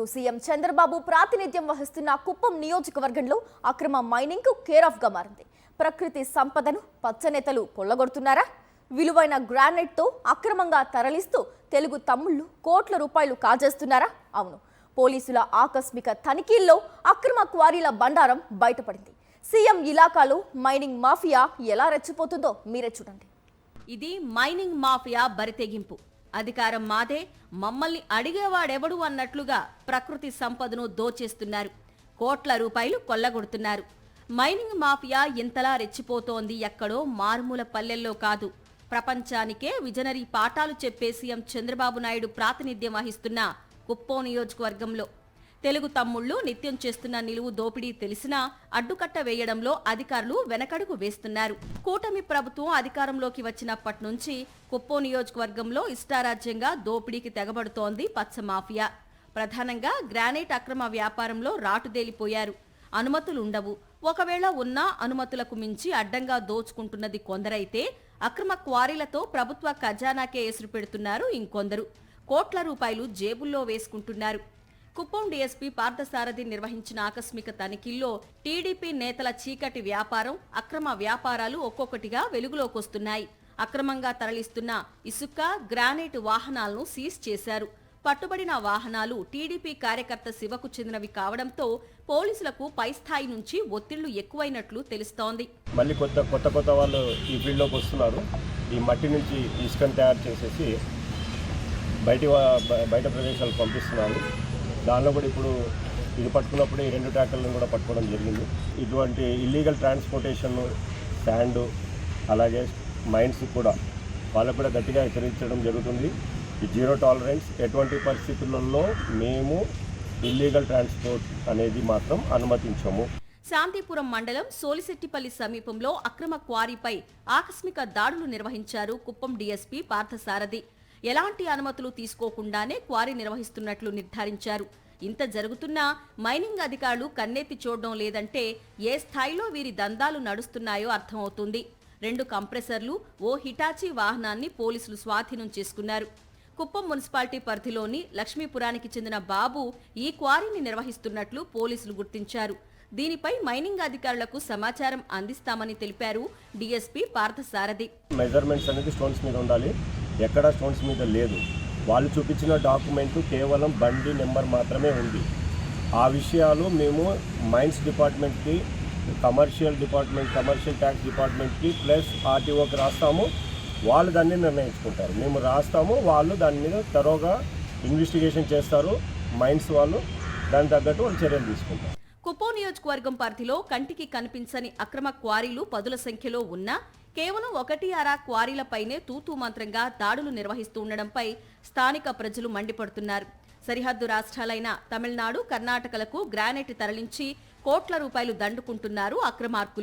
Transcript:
ఇటు సీఎం చంద్రబాబు ప్రాతినిధ్యం వహిస్తున్న కుప్పం నియోజకవర్గంలో అక్రమ మైనింగ్ కు కేర్ ఆఫ్ గా మారింది. ప్రకృతి సంపదను పచ్చనేతలు పొల్లగొడుతున్నారా? విలువైన గ్రానైట్ తో అక్రమంగా తరలిస్తూ తెలుగు తమ్ముళ్లు కోట్ల రూపాయలు కాజేస్తున్నారా? అవును, పోలీసుల ఆకస్మిక తనిఖీల్లో అక్రమ క్వారీల బండారం బయటపడింది. సీఎం ఇలాకాలో మైనింగ్ మాఫియా ఎలా రెచ్చిపోతుందో మీరే చూడండి. ఇది మైనింగ్ మాఫియా బరితెగింపు. అధికారం మాదే, మమ్మల్ని అడిగేవాడెవడు అన్నట్లుగా ప్రకృతి సంపదను దోచేస్తున్నారు. కోట్ల రూపాయలు కొల్లగొడుతున్నారు. మైనింగ్ మాఫియా ఇంతలా రెచ్చిపోతోంది ఎక్కడో మారుమూల పల్లెల్లో కాదు, ప్రపంచానికే విజనరీ పాఠాలు చెప్పే సీఎం చంద్రబాబు నాయుడు ప్రాతినిధ్యం వహిస్తున్న కుప్పం నియోజకవర్గంలో. తెలుగు తమ్ముళ్లు నిత్యం చేస్తున్న నిలువు దోపిడీ తెలిసినా అడ్డుకట్ట వేయడంలో అధికారులు వెనకడుగు వేస్తున్నారు. కూటమి ప్రభుత్వం అధికారంలోకి వచ్చినప్పటి నుంచి కుప్పం నియోజకవర్గంలో ఇష్టారాజ్యంగా దోపిడీకి తెగబడుతోంది పచ్చ మాఫియా. ప్రధానంగా గ్రానైట్ అక్రమ వ్యాపారంలో రాటుదేలిపోయారు. అనుమతులుండవు, ఒకవేళ ఉన్నా అనుమతులకు మించి అడ్డంగా దోచుకుంటున్నది కొందరైతే, అక్రమ క్వారీలతో ప్రభుత్వ ఖజానాకే ఎసురు పెడుతున్నారు ఇంకొందరు. కోట్ల రూపాయలు జేబుల్లో వేసుకుంటున్నారు. కుప్పం డీఎస్పీ పార్థసారథి నిర్వహించిన ఆకస్మిక తనిఖీల్లో టీడీపీ నేతల చీకటి వ్యాపారం, అక్రమ వ్యాపారాలు ఒక్కొక్కటిగా వెలుగులోకొస్తున్నాయి. అక్రమంగా తరలిస్తున్న ఇసుక, గ్రానైట్ వాహనాలను సీజ్ చేశారు. పట్టుబడిన వాహనాలు టీడీపీ కార్యకర్త శివకు చెందినవి కావడంతో పోలీసులకు పై స్థాయి నుంచి ఒత్తిళ్లు ఎక్కువైనట్లు తెలుస్తోంది. మళ్ళీ కొత్త వాళ్ళు ఈ ఫీల్డ్లోకి వస్తున్నారు. ఈ మట్టి నుంచి ఇసుకను తయారు చేసేసి బయట ప్రదేశాలకు పంపిస్తున్నారు. దానిలో కూడా ఇప్పుడు ఇది పట్టుకున్నప్పుడు ఈ 2 ట్రాక్టర్లను కూడా పట్టుకోవడం జరిగింది. ఇటువంటి ఇల్లీగల్ ట్రాన్స్పోర్టేషన్, శాండ్, అలాగే మైన్స్ కూడా వాళ్ళకు కూడా గట్టిగా హెచ్చరించడం జరుగుతుంది. ఈ జీరో టాలరెన్స్, ఎటువంటి పరిస్థితులలో మేము ఇల్లీగల్ ట్రాన్స్పోర్ట్ అనేది మాత్రం అనుమతించము. శాంతిపురం మండలం సోలిశెట్టిపల్లి సమీపంలో అక్రమ క్వారీపై ఆకస్మిక దాడులు నిర్వహించారు కుప్పం డీఎస్పీ పార్థసారథి. ఎలాంటి అనుమతులు తీసుకోకుండానే క్వారీ నిర్వహిస్తున్నట్లు నిర్ధారించారు. ఇంత జరుగుతున్నా మైనింగ్ అధికారులు కన్నెత్తి చూడడం లేదంటే ఏ స్థాయిలో వీరి దందాలు నడుస్తున్నాయో అర్థమవుతుంది. 2 కంప్రెసర్లు, ఓ హిటాచీ వాహనాన్ని పోలీసులు స్వాధీనం చేసుకున్నారు. కుప్పం మున్సిపాలిటీ పరిధిలోని లక్ష్మీపురానికి చెందిన బాబు ఈ క్వారీని నిర్వహిస్తున్నట్లు పోలీసులు గుర్తించారు. దీనిపై మైనింగ్ అధికారులకు సమాచారం అందిస్తామని తెలిపారు డీఎస్పీ పార్థసారథి. మెజర్మెంట్స్ అనేది స్టోన్స్ మీద ఉండాలి, ఎక్కడ స్టోన్స్ మీద లేదు. వాళ్ళు చూపించిన డాక్యుమెంట్ కేవలం బండి నెంబర్ మాత్రమే ఉంది. ఆ విషయాలు మేము మైన్స్ డిపార్ట్మెంట్కి, కమర్షియల్ ట్యాక్స్ డిపార్ట్మెంట్కి ప్లస్ ఆర్టీఓకి రాస్తాము. వాళ్ళు దాన్ని నిర్ణయించుకుంటారు. మేము రాస్తాము, వాళ్ళు దాని మీద తరోగా ఇన్వెస్టిగేషన్ చేస్తారు. మైన్స్ వాళ్ళు దాని తగ్గట్టు వాళ్ళు చర్యలు తీసుకుంటారు. కుప్పం నియోజకవర్గం పరిధిలో కంటికి కనిపించని అక్రమ క్వారీలు పదుల సంఖ్యలో ఉన్నా కేవలం 1-6 క్వారీలపైనే తూతూ మంత్రంగా దాడులు నిర్వహిస్తూ ఉండడంపై స్థానిక ప్రజలు మండిపడుతున్నారు. సరిహద్దు రాష్ట్రాలైన తమిళనాడు, కర్ణాటకలకు గ్రానైట్ తరలించి కోట్ల రూపాయలు దండుకుంటున్నారు అక్రమార్కులు.